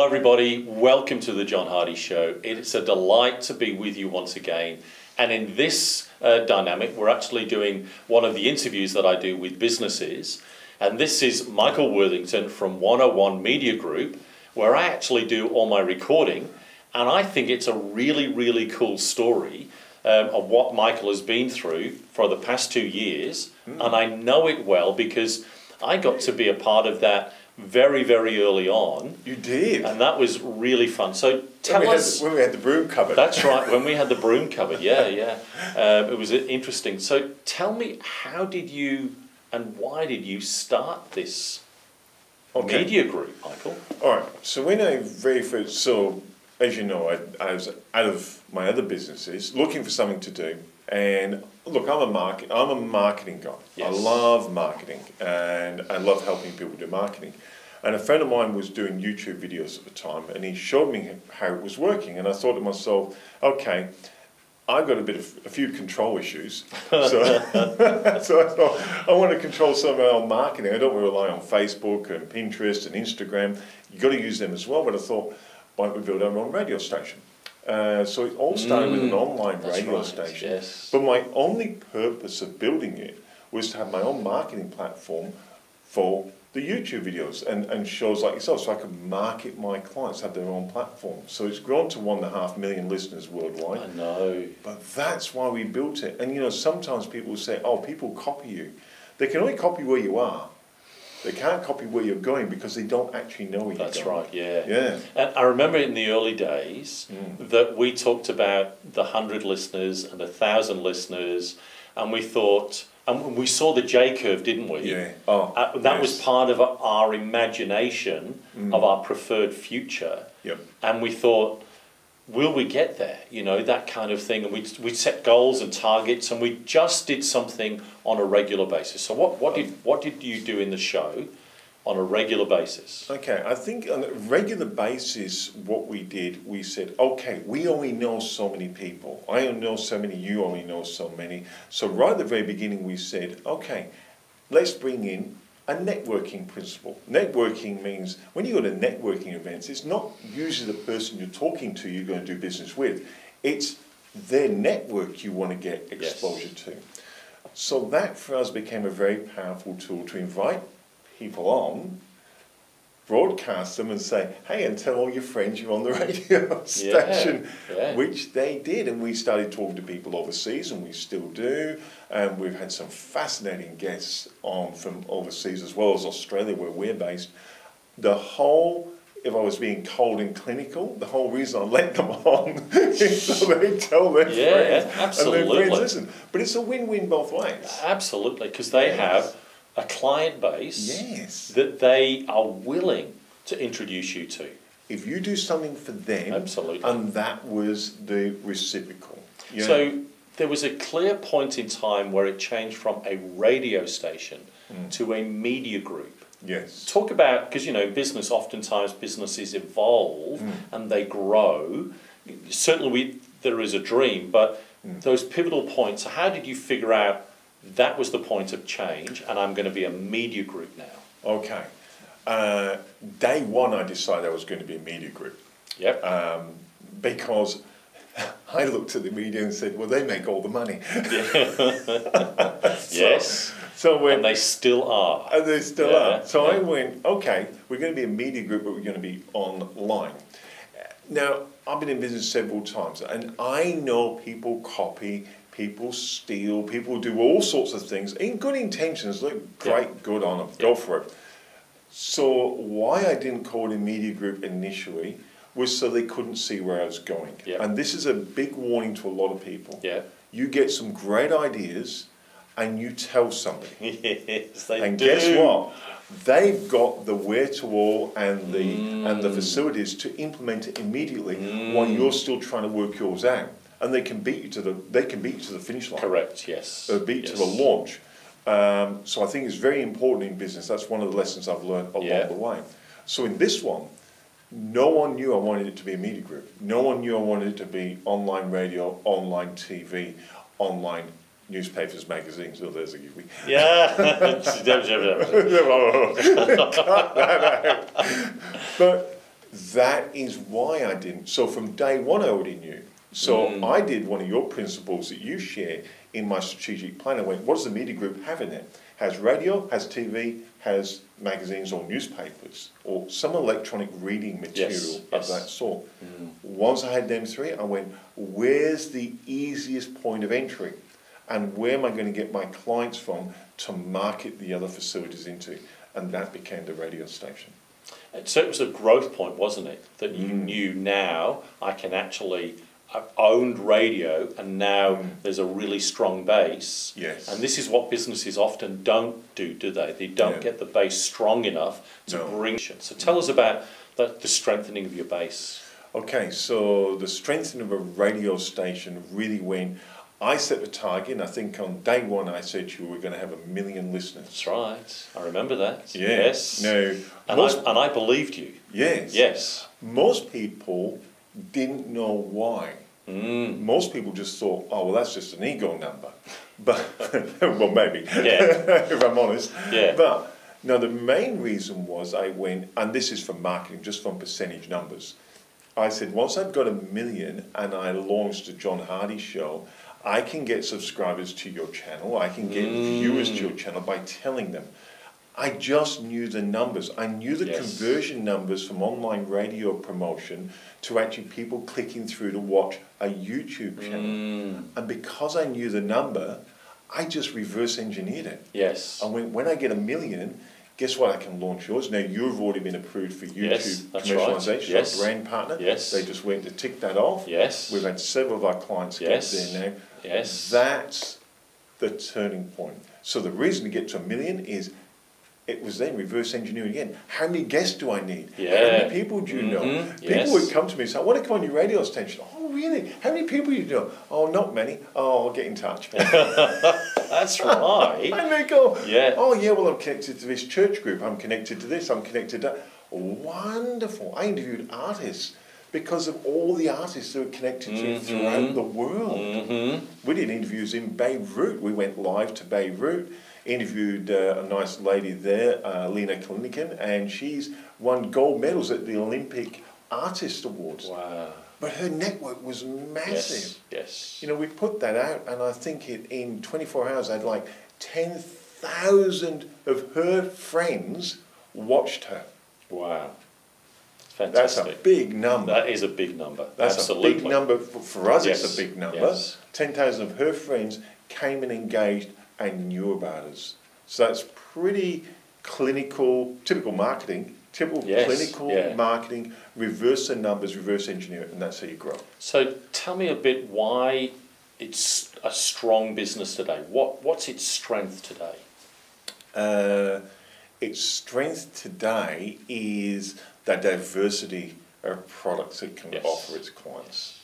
Hello everybody, welcome to the John Hardy Show. It's a delight to be with you once again. And in this dynamic, we're actually doing one of the interviews that I do with businesses. And this is Michael Worthington from 101 Media Group, where I actually do all my recording. And I think it's a really, really cool story of what Michael has been through for the past 2 years. And I know it well because I got to be a part of that very, very early on. You did? And that was really fun. So tell us... when we had the broom cupboard. That's right, when we had the broom cupboard, yeah. It was interesting. So tell me, how did you and why did you start this media group, Michael? All right, so when I very first... So, as you know, I was out of my other businesses, looking for something to do. And look, I'm a marketing guy. Yes. I love marketing and I love helping people do marketing. And a friend of mine was doing YouTube videos at the time and he showed me how it was working. And I thought to myself, okay, I've got a few control issues. So I thought, I want to control some of my own marketing. I don't want to rely on Facebook and Pinterest and Instagram. You've got to use them as well. But I thought, why don't we build our own radio station? So it all started with an online radio station. Yes. But my only purpose of building it was to have my own marketing platform for the YouTube videos and shows like yourself, so I could market my clients, have their own platform. So it's grown to 1.5 million listeners worldwide. I know. But that's why we built it. And you know, sometimes people say, oh, people copy you. They can only copy where you are. They can't copy where you're going because they don't actually know where you're going. That's right, yeah. Yeah. And I remember in the early days that we talked about the 100 listeners and 1,000 listeners, and we thought, and we saw the J curve, didn't we? Yeah. Oh, that was part of our imagination of our preferred future. Yep. And we thought, will we get there? You know, that kind of thing. And we set goals and targets, and we just did something on a regular basis. So what did you do in the show on a regular basis? Okay, I think on a regular basis, what we did, we said, okay, we only know so many people. I only know so many, you only know so many. So right at the very beginning, we said, okay, let's bring in a networking principle. Networking means when you go to networking events, it's not usually the person you're talking to you're going to do business with. It's their network you want to get exposure to. So that for us became a very powerful tool to invite people on, broadcast them and say, hey, and tell all your friends you're on the radio station, which they did. And we started talking to people overseas, and we still do. And we've had some fascinating guests on from overseas as well as Australia, where we're based. The whole, if I was being cold and clinical, the whole reason I let them on is so they tell their friends. Absolutely. And their friends listen. But it's a win-win both ways. Absolutely, because they have a client base that they are willing to introduce you to. If you do something for them, and that was the reciprocal. Yeah. So there was a clear point in time where it changed from a radio station to a media group. Yes. Talk about, because you know, business, oftentimes businesses evolve and they grow. Certainly there is a dream, but those pivotal points, how did you figure out that was the point of change, and I'm going to be a media group now? Okay. Day one, I decided I was going to be a media group. Yep. Because I looked at the media and said, well, they make all the money. And they still are. And they still are. So I went, okay, we're going to be a media group, but we're going to be online. Now, I've been in business several times, and I know people copy, people steal, people do all sorts of things in good intentions. Look, great, good on them, go for it. So why I didn't call it a media group initially was so they couldn't see where I was going. And this is a big warning to a lot of people. You get some great ideas and you tell somebody. Yes, they and do. Guess what? They've got the wherewithal and the facilities to implement it immediately while you're still trying to work yours out. And they can beat you to the finish line. Correct. Yes. Beat you to the launch. So I think it's very important in business. That's one of the lessons I've learned along the way. So in this one, no one knew I wanted it to be a media group. No one knew I wanted it to be online radio, online TV, online newspapers, magazines. Oh, there's a giveaway. Yeah. But that is why I didn't. So from day one, I already knew. So I did one of your principles that you share in my strategic plan. I went, what does the media group have in it? Has radio, has TV, has magazines or newspapers, or some electronic reading material of that sort. Once I had them three, I went, where's the easiest point of entry? And where am I going to get my clients from to market the other facilities into? And that became the radio station. So it was a growth point, wasn't it? That you knew now I can actually, I've owned radio and now there's a really strong base. Yes. And this is what businesses often don't do they? They don't get the base strong enough to bring it. So tell us about the strengthening of your base. Okay, so the strengthening of a radio station really went, I set the target, and I think on day one I said to you we're going to have 1 million listeners. That's right. I remember that. Yeah. Yes. No. And I believed you. Yes. Yes. Most people didn't know why. Most people just thought, oh, well, that's just an ego number. But, well, maybe, if I'm honest. Yeah. But, no, the main reason was I went, and this is from marketing, just from percentage numbers. I said, once I've got 1 million and I launched the John Hardy Show, I can get subscribers to your channel, I can get viewers to your channel by telling them. I just knew the numbers. I knew the conversion numbers from online radio promotion to actually people clicking through to watch a YouTube channel. And because I knew the number, I just reverse engineered it. Yes. And when I get 1 million, guess what? I can launch yours. Now, you've already been approved for YouTube commercialization, right. a brand partner. Yes. They just went to tick that off. Yes. We've had several of our clients get there now. Yes. That's the turning point. So the reason to get to 1 million is it was then reverse engineering again. How many guests do I need? How many people do you know? People would come to me and say, I want to come on your radio station. Oh, really? How many people do you know? Oh, not many. Oh, I'll get in touch. That's right. And they go, oh, yeah, well, I'm connected to this church group. I'm connected to this. I'm connected to that. Wonderful. I interviewed artists because of all the artists that were connected to throughout the world. We did interviews in Beirut. We went live to Beirut. Interviewed a nice lady there, Lena Kalinikan, and she's won gold medals at the Olympic Artist Awards. Wow. But her network was massive. Yes. You know, we put that out, and I think in 24 hours, I had like 10,000 of her friends watched her. Wow. Fantastic. That's a big number. That is a big number. That's Absolutely. a big number. For us, it's a big number. 10,000 of her friends came and engaged and knew about us. So that's pretty clinical, typical marketing, clinical marketing, reverse the numbers, reverse engineer it, and that's how you grow. So tell me a bit why it's a strong business today. What's its strength today? Its strength today is the diversity of products it can offer its clients.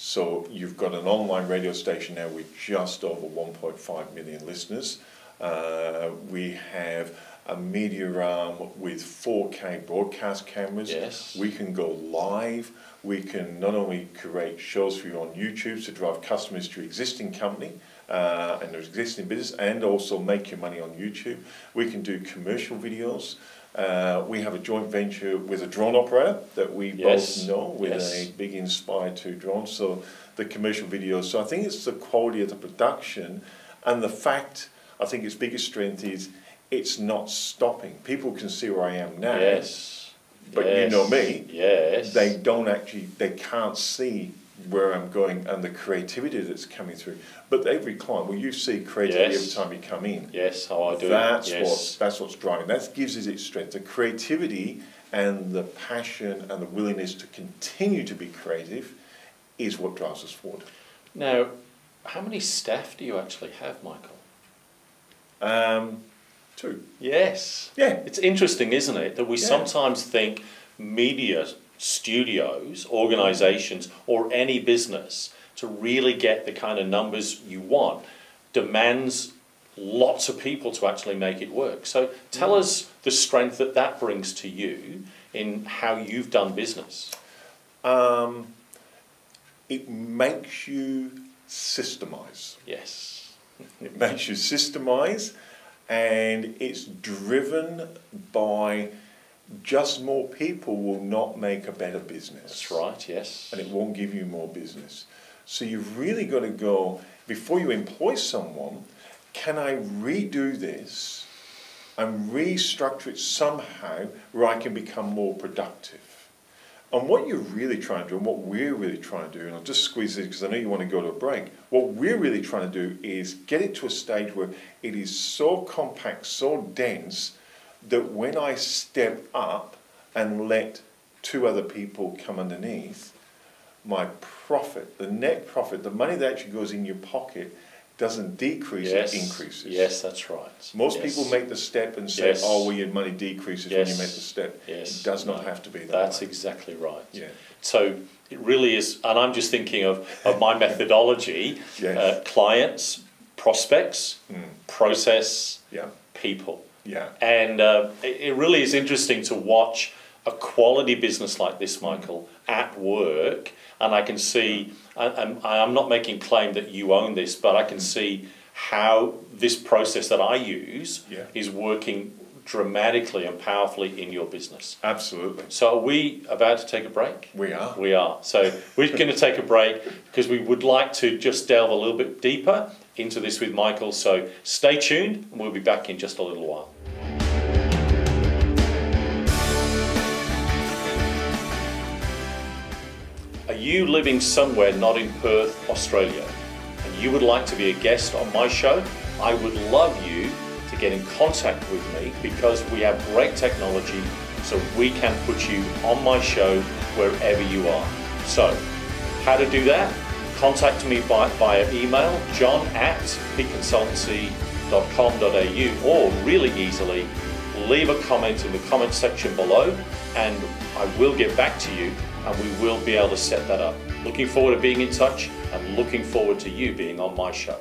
So you've got an online radio station now with just over 1.5 million listeners. We have a media arm with 4K broadcast cameras. Yes. We can go live. We can not only create shows for you on YouTube to drive customers to your existing company and their existing business, and also make your money on YouTube. We can do commercial videos. We have a joint venture with a drone operator that we both know, with a big Inspire 2 drone. So the commercial videos. So I think it's the quality of the production, and the fact, I think its biggest strength is it's not stopping. People can see where I am now. Yes. But you know me. Yes. They can't see where I'm going and the creativity that's coming through. But every client, well, you see creativity every time you come in. Yes, how I do. That's what's driving. That gives us its strength. The creativity and the passion and the willingness to continue to be creative is what drives us forward. Now, how many staff do you actually have, Michael? 2. Yes. Yeah. It's interesting, isn't it, that we sometimes think media studios, organisations, or any business to really get the kind of numbers you want demands lots of people to actually make it work. So tell us the strength that brings to you in how you've done business. It makes you systemize. Yes. It makes you systemize, and it's driven by just more people will not make a better business. That's right, yes. And it won't give you more business. So you've really got to go, before you employ someone, can I redo this and restructure it somehow where I can become more productive? And what you're really trying to do, and what we're really trying to do, and I'll just squeeze it because I know you want to go to a break, what we're really trying to do is get it to a stage where it is so compact, so dense, that when I step up and let 2 other people come underneath, my profit, the net profit, the money that actually goes in your pocket, doesn't decrease, it increases. Yes, that's right. Most people make the step and say, oh, well, your money decreases when you make the step. Yes. It does not have to be that That's way. exactly right. Yeah. So it really is, and I'm just thinking of my methodology, clients, prospects, process, people. Yeah. And it really is interesting to watch a quality business like this, Michael, at work. And I can see, I'm not making claim that you own this, but I can see how this process that I use is working dramatically and powerfully in your business. Absolutely. So are we about to take a break? We are. We are. So we're going to take a break because we would like to just delve a little bit deeper into this with Michael. So stay tuned and we'll be back in just a little while. Are you living somewhere not in Perth, Australia, and you would like to be a guest on my show? I would love you to get in contact with me because we have great technology so we can put you on my show wherever you are. So, how to do that? Contact me via email, john@peakconsultancy.com.au, or really easily, leave a comment in the comment section below and I will get back to you and we will be able to set that up. Looking forward to being in touch and looking forward to you being on my show.